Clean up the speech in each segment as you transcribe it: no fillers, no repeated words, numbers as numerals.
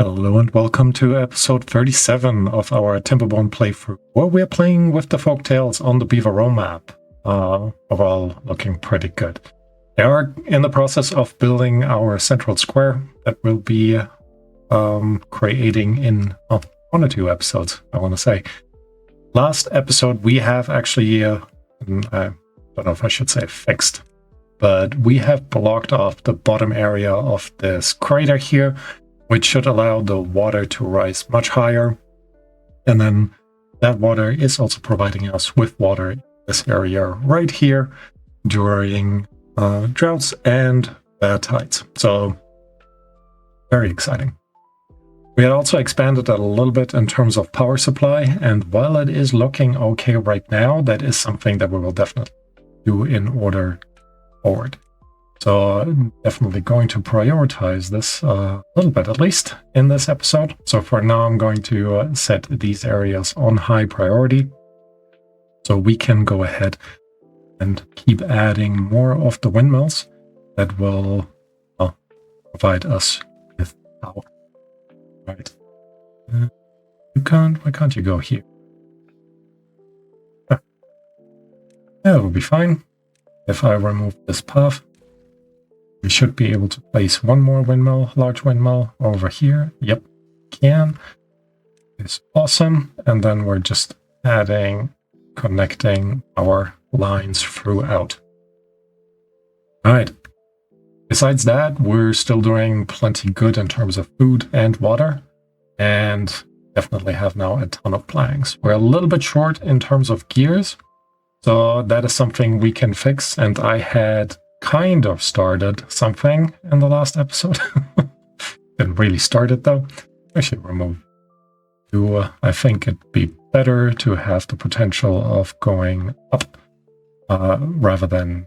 Hello and welcome to episode 37 of our Timberborn playthrough, where we're playing with the Folktails on the Beaver Row map. Overall looking pretty good. They are in the process of building our central square that we'll be creating in one or two episodes, I want to say. Last episode we have actually, I don't know if I should say fixed, but we have blocked off the bottom area of this crater here, which should allow the water to rise much higher. And then that water is also providing us with water in this area right here during droughts and bad tides. So very exciting. We had also expanded a little bit in terms of power supply, and while it is looking okay right now, that is something that we will definitely do in order forward. So I'm definitely going to prioritize this a little bit, at least in this episode. So for now, I'm going to set these areas on high priority so we can go ahead and keep adding more of the windmills that will provide us with power. Right. Why can't you go here? Ah. That will be fine if I remove this path. We should be able to place one more windmill, large windmill, over here. Yep, can. It's awesome. And then we're just connecting our lines throughout. All right. Besides that, we're still doing plenty good in terms of food and water, and definitely have now a ton of planks. We're a little bit short in terms of gears, so that is something we can fix, and I had kind of started something in the last episode. Didn't really start it though. I should remove you. I think it'd be better to have the potential of going up rather than,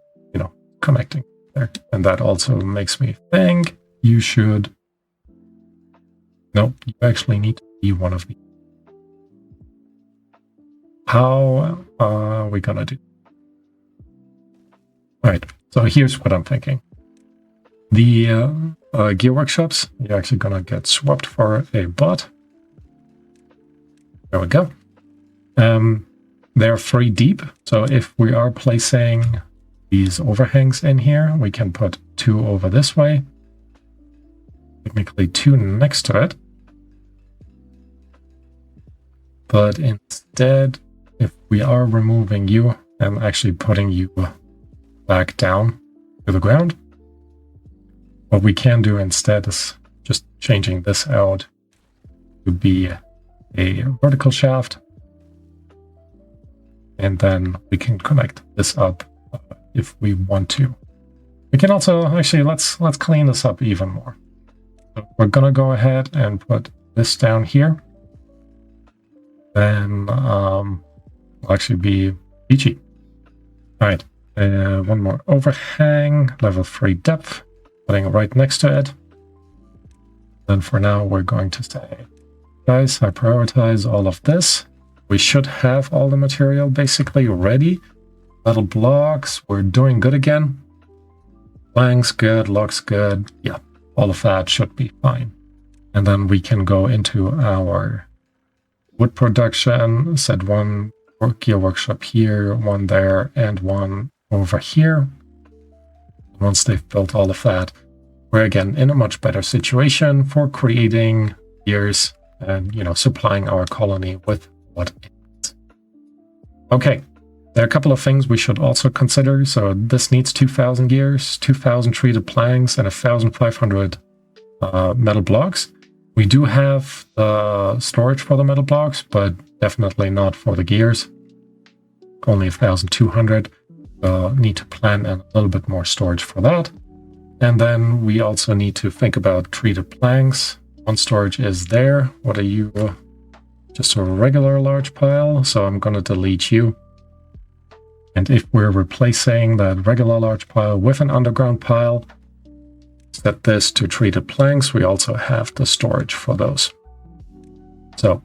connecting there. And that also makes me think you should... Nope, you actually need to be one of these. How are we gonna do? All right. So here's what I'm thinking. The gear workshops, you're actually gonna get swapped for a bot. There we go. They're 3 deep, so if we are placing these overhangs in here, we can put 2 over this way. Technically 2 next to it. But instead, if we are removing you and actually putting you back down to the ground, what we can do instead is just changing this out to be a vertical shaft, and then we can connect this up if we want to. We can also actually let's clean this up even more. So we're gonna go ahead and put this down here. Then will actually be peachy. All right. One more overhang, level 3 depth, putting it right next to it. Then for now, we're going to say, guys, I prioritize all of this. We should have all the material basically ready. Metal blocks, we're doing good again. Planks, good. Logs, good. Yeah, all of that should be fine. And then we can go into our wood production, set 1 gear workshop here, 1 there, and 1 over here. Once they've built all of that, we're again in a much better situation for creating gears and, supplying our colony with what it needs. Okay, there are a couple of things we should also consider. So this needs 2,000 gears, 2,000 treated planks, and 1,500 metal blocks. We do have the storage for the metal blocks, but definitely not for the gears. Only 1,200. Need to plan a little bit more storage for that. And then we also need to think about treated planks. 1 storage is there. What are you? Just a regular large pile. So I'm going to delete you. And if we're replacing that regular large pile with an underground pile, set this to treated planks. We also have the storage for those. So,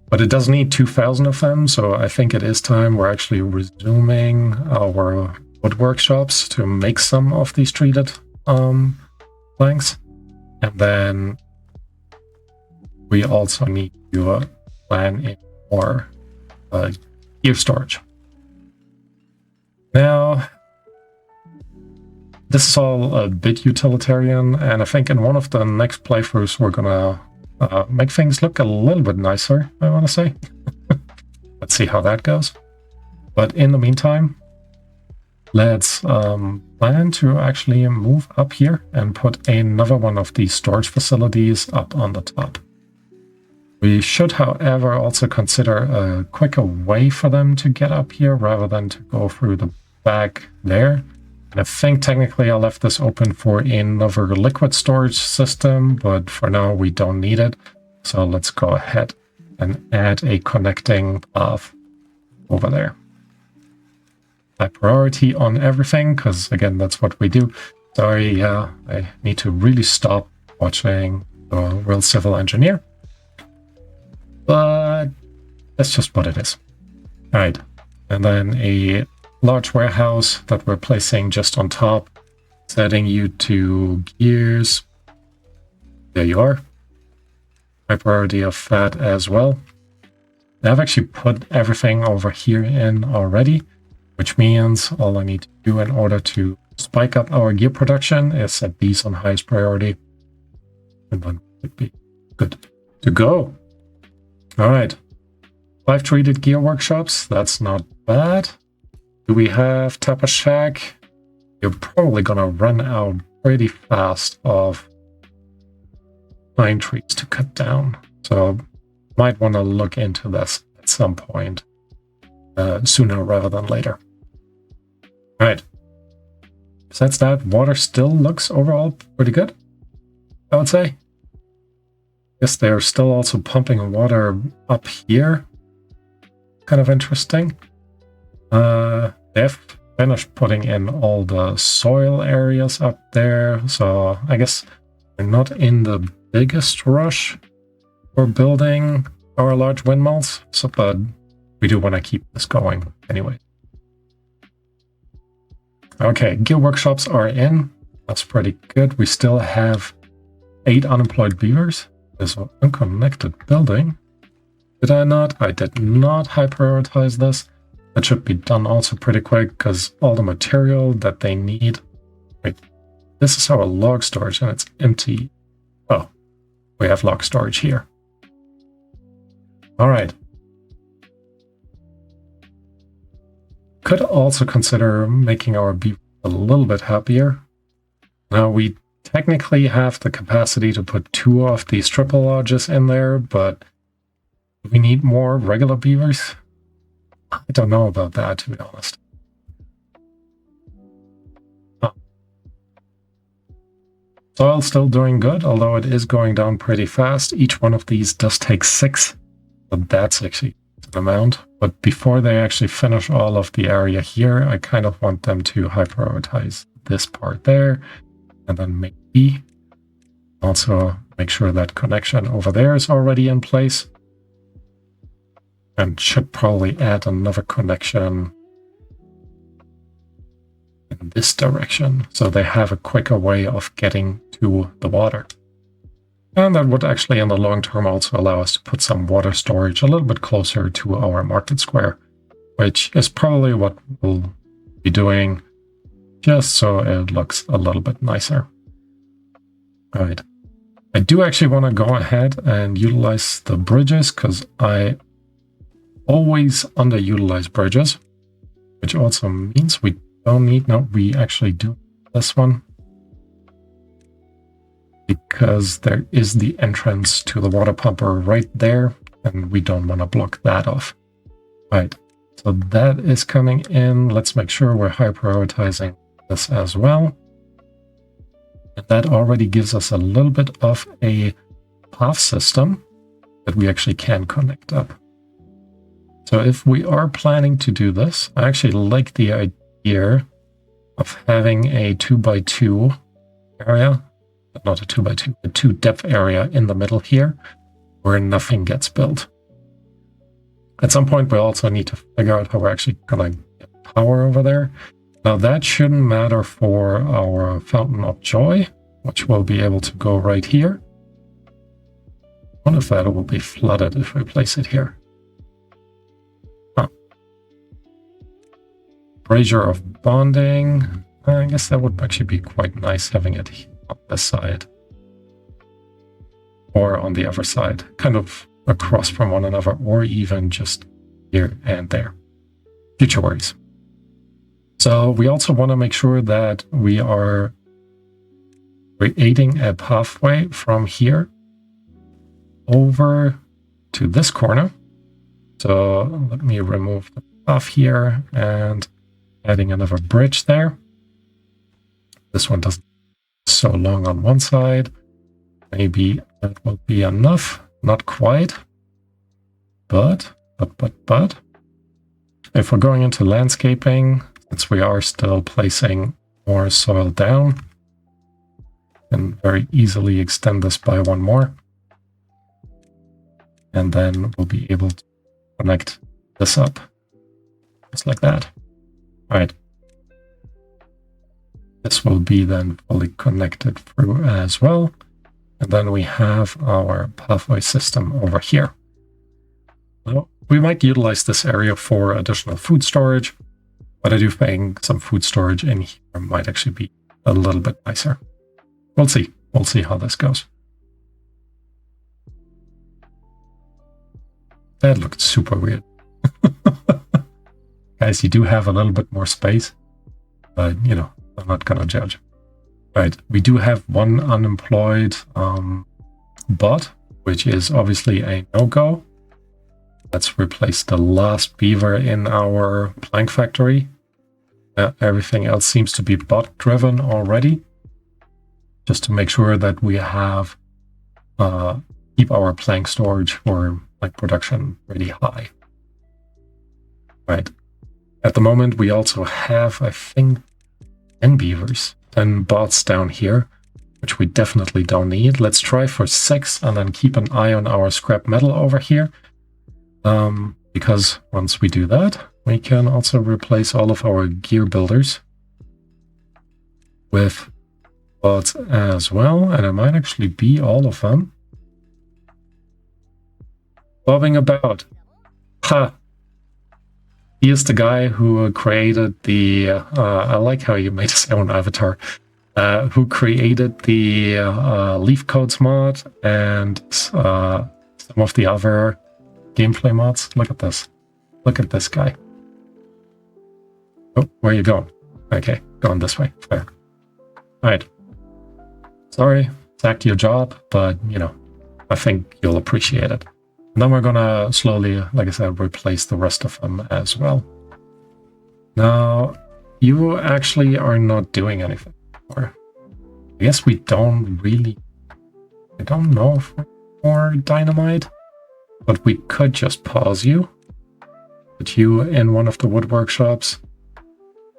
but it does need 2,000 of them, so I think it is time we're actually resuming our wood workshops to make some of these treated planks. And then we also need to plan in more gear storage. Now, this is all a bit utilitarian, and I think in one of the next playthroughs we're gonna make things look a little bit nicer, I want to say. Let's see how that goes. But in the meantime, let's plan to actually move up here and put another one of these storage facilities up on the top. We should, however, also consider a quicker way for them to get up here rather than to go through the back there. And I think technically I left this open for another liquid storage system, but for now we don't need it. So let's go ahead and add a connecting path over there. High priority on everything, because again, that's what we do. Sorry, I need to really stop watching The Real Civil Engineer. But that's just what it is. Alright, and then a large warehouse that we're placing just on top, setting you to gears. There you are. High priority of that as well. I've actually put everything over here in already, which means all I need to do in order to spike up our gear production is set these on highest priority. And then it'd be good to go. Alright. 5 treated gear workshops, that's not bad. Do we have Tapper Shack? You're probably gonna run out pretty fast of pine trees to cut down. So might want to look into this at some point. Sooner rather than later. Alright. Besides that, water still looks overall pretty good, I would say. Guess they're still also pumping water up here. Kind of interesting. They've finished putting in all the soil areas up there, so I guess we're not in the biggest rush for building our large windmills, so, but we do want to keep this going anyway. Okay, gear workshops are in. That's pretty good. We still have 8 unemployed beavers. There's an unconnected building. Did I not? I did not high prioritize this. That should be done also pretty quick because all the material that they need. Wait, this is our log storage and it's empty. Oh, we have log storage here. All right. Could also consider making our beaver a little bit happier. Now we technically have the capacity to put 2 of these triple lodges in there, but do we need more regular beavers? I don't know about that, to be honest. Soil's still doing good, although it is going down pretty fast. Each one of these does take 6, but that's actually an amount. But before they actually finish all of the area here, I kind of want them to high prioritize this part there, and then maybe also make sure that connection over there is already in place. And should probably add another connection in this direction, so they have a quicker way of getting to the water. And that would actually in the long term also allow us to put some water storage a little bit closer to our market square, which is probably what we'll be doing just so it looks a little bit nicer. All right. I do actually want to go ahead and utilize the bridges because I always underutilize bridges, which also means we don't need, no, we actually do this one because there is the entrance to the water pumper right there and we don't want to block that off. Right, so that is coming in. Let's make sure we're high prioritizing this as well. And that already gives us a little bit of a path system that we actually can connect up. So if we are planning to do this, I actually like the idea of having a 2x2 area, but not a 2x2, a 2 depth area in the middle here where nothing gets built. At some point, we also need to figure out how we're actually going to get power over there. Now that shouldn't matter for our Fountain of Joy, which will be able to go right here. wonder if that will be flooded if we place it here. Huh. Brazier of bonding. I guess that would actually be quite nice having it on this side. Or on the other side. Kind of across from one another, or even just here and there. Future worries. So we also want to make sure that we are creating a pathway from here over to this corner. So let me remove the path here and adding another bridge there. This one doesn't so long on one side. Maybe that will be enough. Not quite. But. If we're going into landscaping, since we are still placing more soil down, can very easily extend this by one more. And then we'll be able to connect this up. Just like that. All right. This will be then fully connected through as well. And then we have our pathway system over here. Now, we might utilize this area for additional food storage, but I do think some food storage in here might actually be a little bit nicer. We'll see. We'll see how this goes. That looked super weird. Guys, you do have a little bit more space, but, you know, I'm not gonna judge. Right, we do have one unemployed bot, which is obviously a no-go. Let's replace the last beaver in our plank factory. Everything else seems to be bot-driven already. Just to make sure that we have keep our plank storage for like production really high. Right. At the moment, we also have, I think, 10 beavers, 10 bots down here, which we definitely don't need. Let's try for 6 and then keep an eye on our scrap metal over here. Because once we do that, we can also replace all of our gear builders with bots as well. And it might actually be all of them. Bobbing about. Ha! He is the guy who created the, I like how you made his own avatar, who created the leaf codes mod and some of the other gameplay mods. Look at this. Look at this guy. Oh, where are you going? Okay, going this way. Fair. Alright. Sorry, sacked your job, but, you know, I think you'll appreciate it. And then we're gonna slowly, like I said, replace the rest of them as well. Now, you actually are not doing anything more. I guess we don't really... I don't know if we're more dynamite, but we could just pause you. Put you in one of the wood workshops.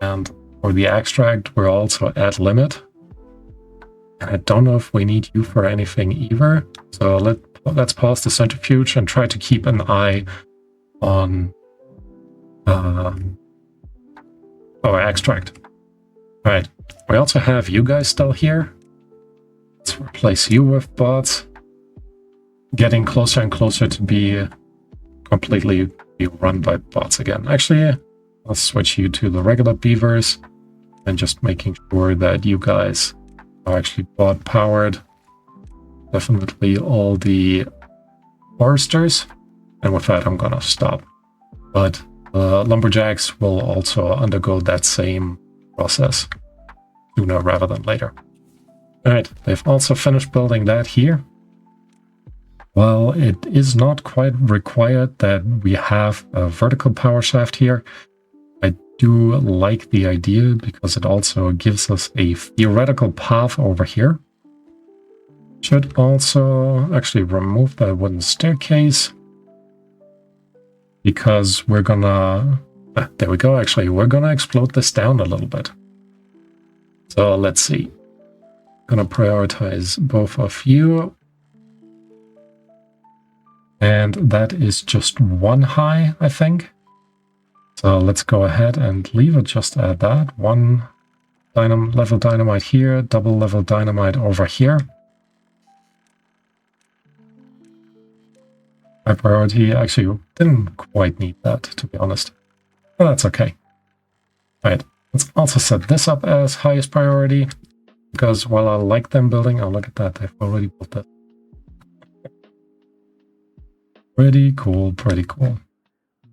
And for the extract, we're also at limit. And I don't know if we need you for anything either. So let's pause the centrifuge and try to keep an eye on our extract. All right, we also have you guys still here. Let's replace you with bots. Getting closer and closer to be completely run by bots again. Actually, I'll switch you to the regular beavers and just making sure that you guys are actually bot powered. Definitely all the foresters, and with that I'm gonna stop. But lumberjacks will also undergo that same process sooner rather than later. Alright, they've also finished building that here. Well, it is not quite required that we have a vertical power shaft here. I do like the idea because it also gives us a theoretical path over here. Should also actually remove that wooden staircase because we're gonna... there we go, actually. We're gonna explode this down a little bit. So let's see. Gonna prioritize both of you. And that is just one high, I think. So let's go ahead and leave it just at that. One level dynamite here, double level dynamite over here. High priority. Actually, didn't quite need that, to be honest. But that's okay. Alright, let's also set this up as highest priority. Because while I like them building, oh, look at that, they've already built that. Pretty cool, pretty cool.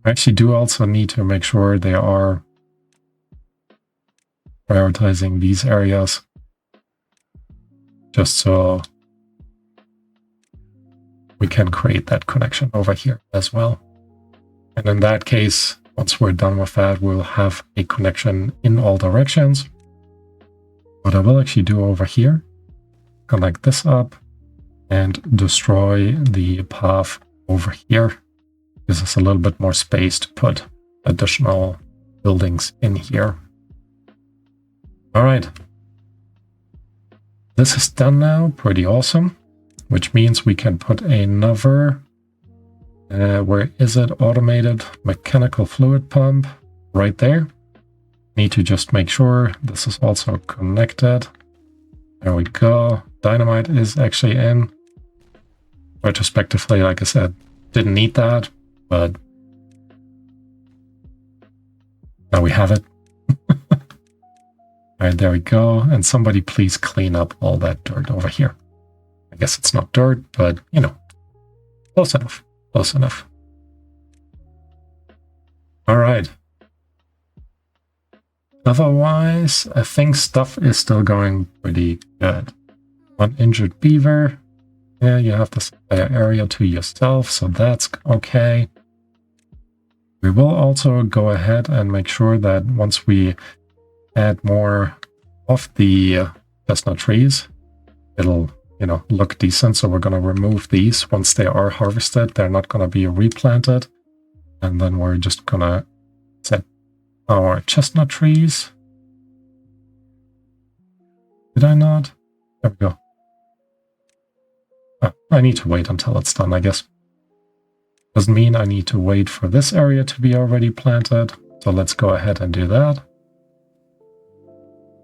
I actually do also need to make sure they are prioritizing these areas. Just so we can create that connection over here as well. And in that case, once we're done with that, we'll have a connection in all directions. What I will actually do over here, connect this up and destroy the path over here. Gives us a little bit more space to put additional buildings in here. All right. This is done now, pretty awesome, which means we can put another, where is it, automated mechanical fluid pump right there. Need to just make sure this is also connected. There we go. Dynamite is actually in. Retrospectively, like I said, didn't need that, but now we have it. All right, there we go. And somebody please clean up all that dirt over here. I guess it's not dirt, but, you know, close enough. Close enough. All right. Otherwise, I think stuff is still going pretty good. One injured beaver. Yeah, you have this area to yourself, so that's okay. We will also go ahead and make sure that once we add more of the chestnut trees, it'll, you know, look decent. So we're going to remove these once they are harvested. They're not going to be replanted. And then we're just going to set our chestnut trees. Did I not? There we go. Oh, I need to wait until it's done, I guess. Doesn't mean I need to wait for this area to be already planted. So let's go ahead and do that.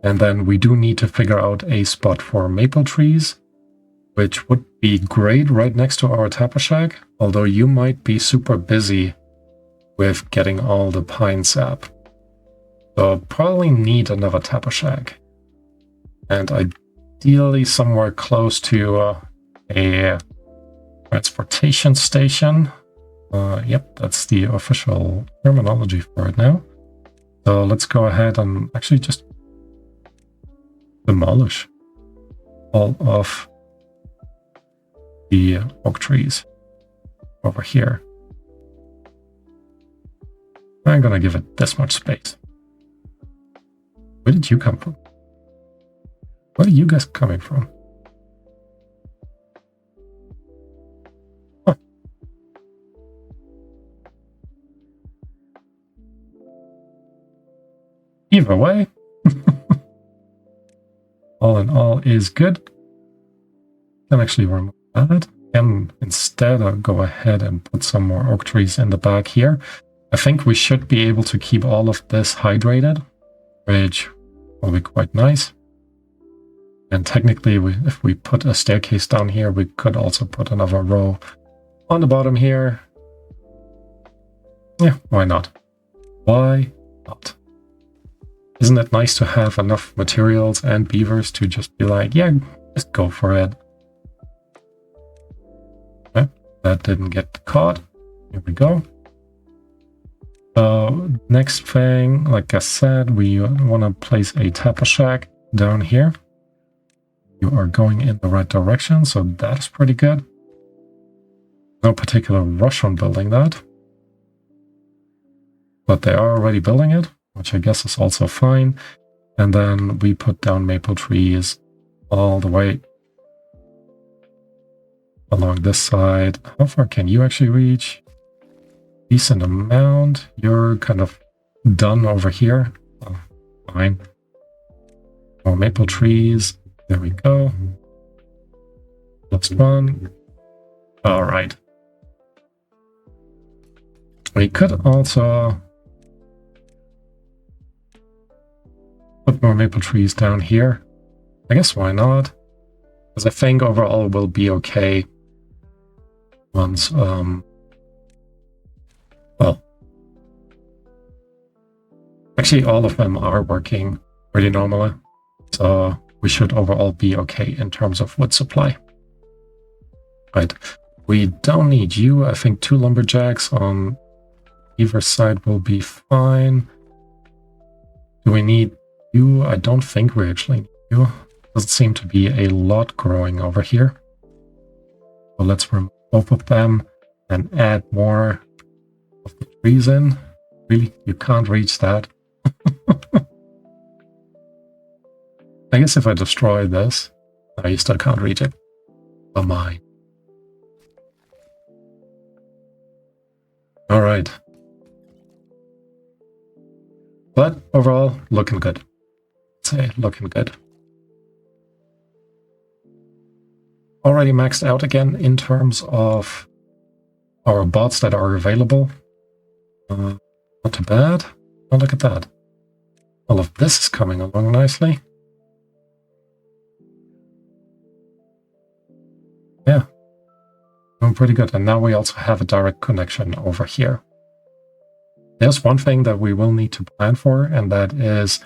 And then we do need to figure out a spot for maple trees, which would be great right next to our tapper shack, although you might be super busy with getting all the pine sap. So probably need another tapper shack. And ideally somewhere close to a transportation station. Yep, that's the official terminology for it now. So let's go ahead and actually just demolish all of the oak trees over here. I'm gonna give it this much space. Where did you come from? Where are you guys coming from? Huh. Either way, all in all is good. Can actually remove that. And instead I'll go ahead and put some more oak trees in the back here. I think we should be able to keep all of this hydrated, which will be quite nice. And technically, if we put a staircase down here, we could also put another row on the bottom here. Yeah, why not? Why not? Isn't it nice to have enough materials and beavers to just be like, yeah, just go for it. Okay, that didn't get caught. Here we go. So next thing, like I said, we want to place a tapper shack down here. You are going in the right direction, so that's pretty good. No particular rush on building that. But they are already building it, which I guess is also fine. And then we put down maple trees all the way along this side. How far can you actually reach? Decent amount. You're kind of done over here. Oh, fine. More maple trees. There we go. Last one. All right. We could also put more maple trees down here. I guess why not? Because I think overall we'll be okay once Actually, all of them are working pretty normally, so we should overall be okay in terms of wood supply. Right, we don't need you. I think 2 lumberjacks on either side will be fine. Do we need you? I don't think we actually need you. Doesn't seem to be a lot growing over here. So let's remove both of them and add more of the trees in. Really? You can't reach that? I guess if I destroy this, no, you still can't reach it. Oh my. Alright. But overall, looking good. I'd say looking good. Already maxed out again in terms of our bots that are available. Not too bad. Oh, look at that. All of this is coming along nicely. Yeah, doing pretty good. And now we also have a direct connection over here. There's one thing that we will need to plan for, and that is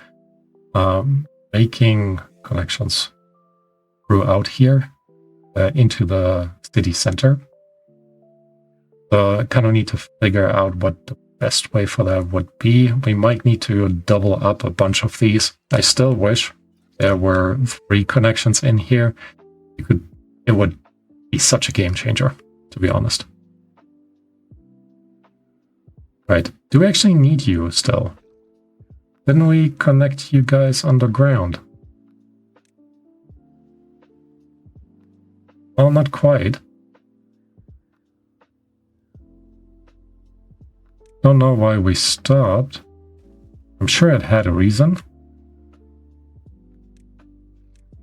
making connections throughout here into the city center. So I kind of need to figure out what the best way for that would be. We might need to double up a bunch of these. I still wish there were 3 connections in here. It would be such a game changer, to be honest. Right, do we actually need you still? Didn't we connect you guys underground? Well, not quite. Don't know why we stopped. I'm sure it had a reason.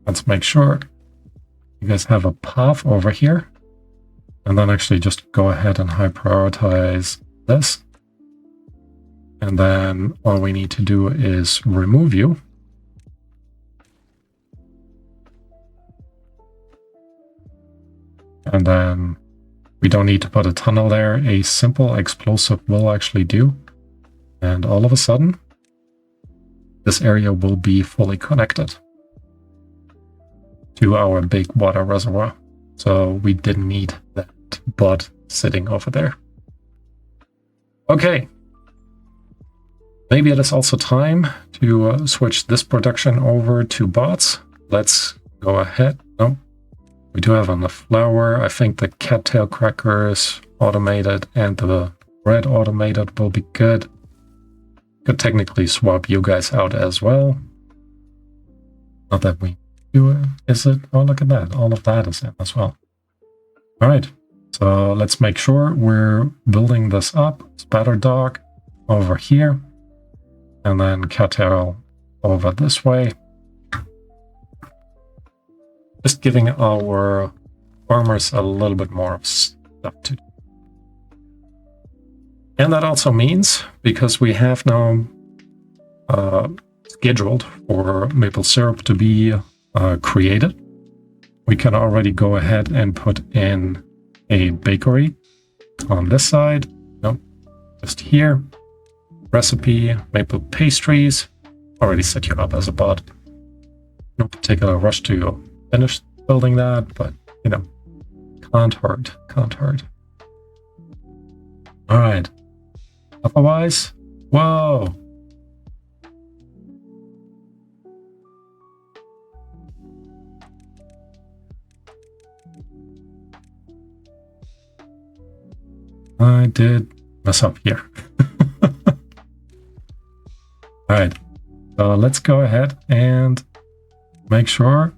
Let's make sure you guys have a path over here. And then actually just go ahead and high prioritize this. And then all we need to do is remove you. And then we don't need to put a tunnel there. A simple explosive will actually do. And all of a sudden, this area will be fully connected to our big water reservoir. So we didn't need that bot sitting over there. Okay. Maybe it is also time to switch this production over to bots. Let's go ahead. No, we do have on the flour. I think the cattail crackers automated and the bread automated will be good. Could technically swap you guys out as well. Not that we do it. Is it? Oh, look at that. All of that is in as well. All right. So let's make sure we're building this up. Spatter dog over here. And then cattail over this way. Just giving our farmers a little bit more stuff to do. And that also means, because we have now scheduled for maple syrup to be created, we can already go ahead and put in a bakery on this side. Nope, just here. Recipe, maple pastries. Already set you up as a bot. No particular rush to finish building that, but you know, can't hurt, can't hurt. All right. Otherwise, whoa. I did mess up here. All right, so let's go ahead and make sure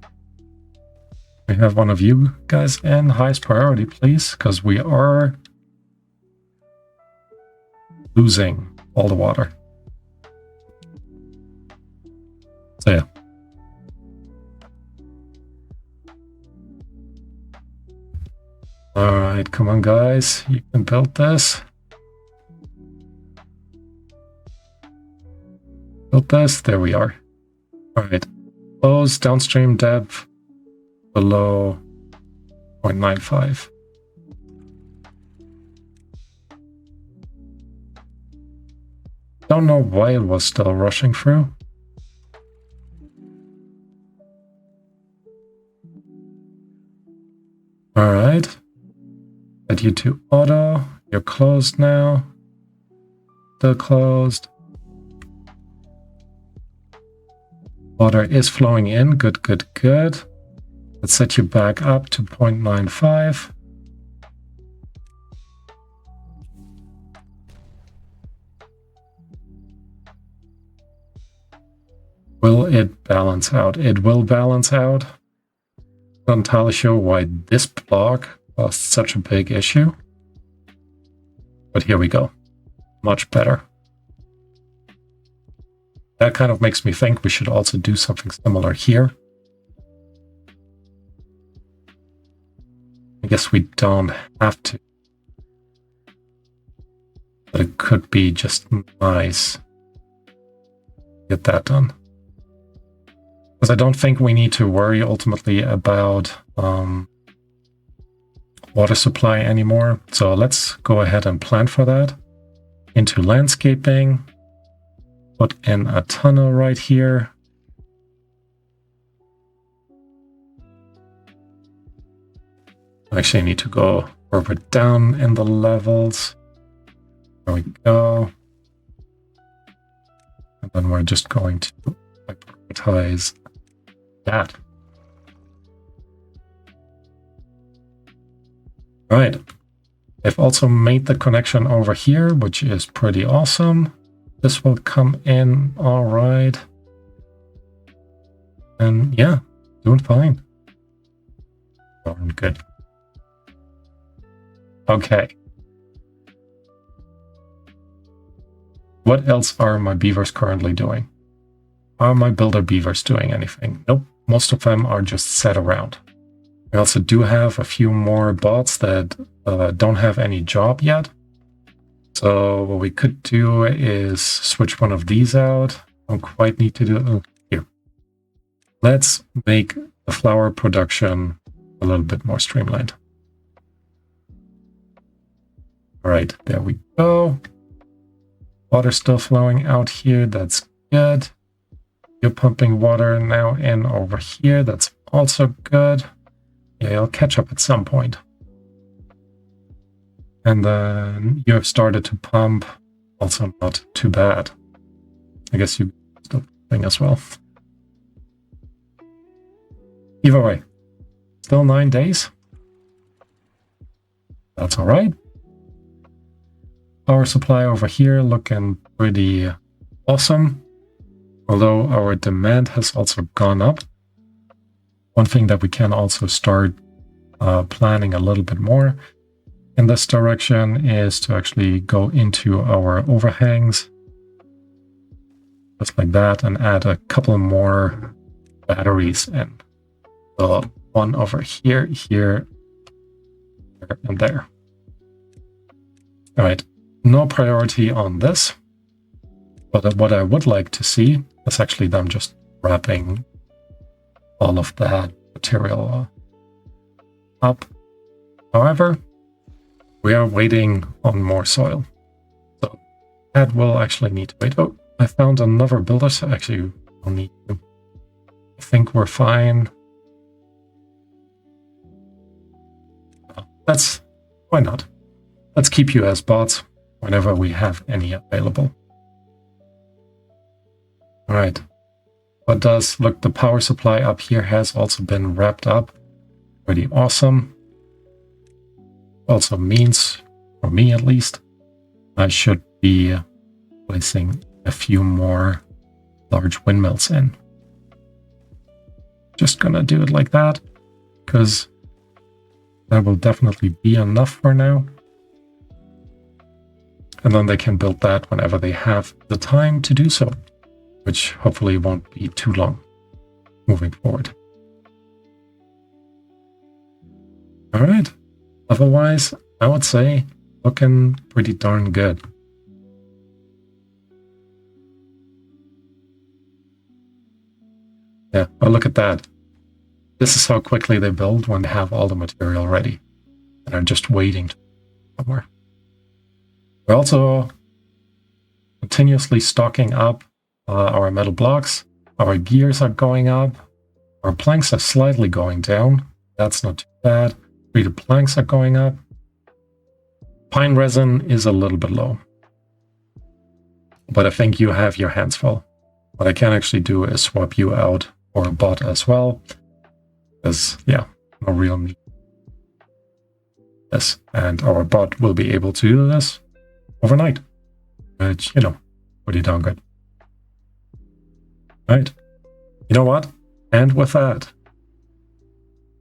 we have one of you guys in highest priority, please, because we are losing all the water. So yeah. All right, come on, guys, you can build this. Build this, there we are. All right, close downstream depth below 0.95. Don't know why it was still rushing through. Alright. Set you to auto. You're closed now. Still closed. Water is flowing in. Good, good, good. Let's set you back up to 0.95. Will it balance out? It will balance out. Not entirely sure why this block was such a big issue. But here we go. Much better. That kind of makes me think we should also do something similar here. I guess we don't have to. But it could be just nice. Get that done. Because I don't think we need to worry ultimately about water supply anymore. So let's go ahead and plan for that. Into landscaping. Put in a tunnel right here. Actually, I need to go further down in the levels. There we go. And then we're just going to prioritize that. Right. I've also made the connection over here, which is pretty awesome. This will come in all right. And yeah, doing fine. Darn good. Okay. What else are my beavers currently doing? Are my builder beavers doing anything? Nope. Most of them are just sat around. I also do have a few more bots that don't have any job yet. So what we could do is switch one of these out. Don't quite need to do here. Let's make the flower production a little bit more streamlined. All right, there we go. Water still flowing out here. That's good. You're pumping water now in over here. That's also good. Yeah, I'll catch up at some point. And then you have started to pump. Also not too bad. I guess you still pumping as well. Either way, still 9 days. That's all right. Power supply over here looking pretty awesome. Although our demand has also gone up. One thing that we can also start planning a little bit more in this direction is to actually go into our overhangs. Just like that, and add a couple more batteries in. So one over here, here, and there. All right, no priority on this. But what I would like to see is actually them just wrapping all of that material up. However, we are waiting on more soil. So that will actually need to wait. Oh, I found another builder, so actually we don't need to. I think we're fine. Why not? Let's keep you as bots whenever we have any available. All right. What does look, the power supply up here has also been wrapped up. Pretty awesome. Also means, for me at least, I should be placing a few more large windmills in. Just gonna do it like that, because that will definitely be enough for now. And then they can build that whenever they have the time to do so, which hopefully won't be too long moving forward. All right. Otherwise, I would say looking pretty darn good. Yeah, well, look at that. This is how quickly they build when they have all the material ready and are just waiting somewhere. We're also continuously stocking up our metal blocks. Our gears are going up. Our planks are slightly going down. That's not too bad. Treated planks are going up. Pine resin is a little bit low. But I think you have your hands full. What I can actually do is swap you out for a bot as well. Because, yeah, no real need. Yes, and our bot will be able to do this overnight. Which, you know, pretty darn good. Right. You know what? And with that,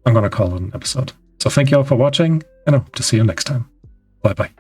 I'm going to call it an episode. So thank you all for watching, and I hope to see you next time. Bye-bye.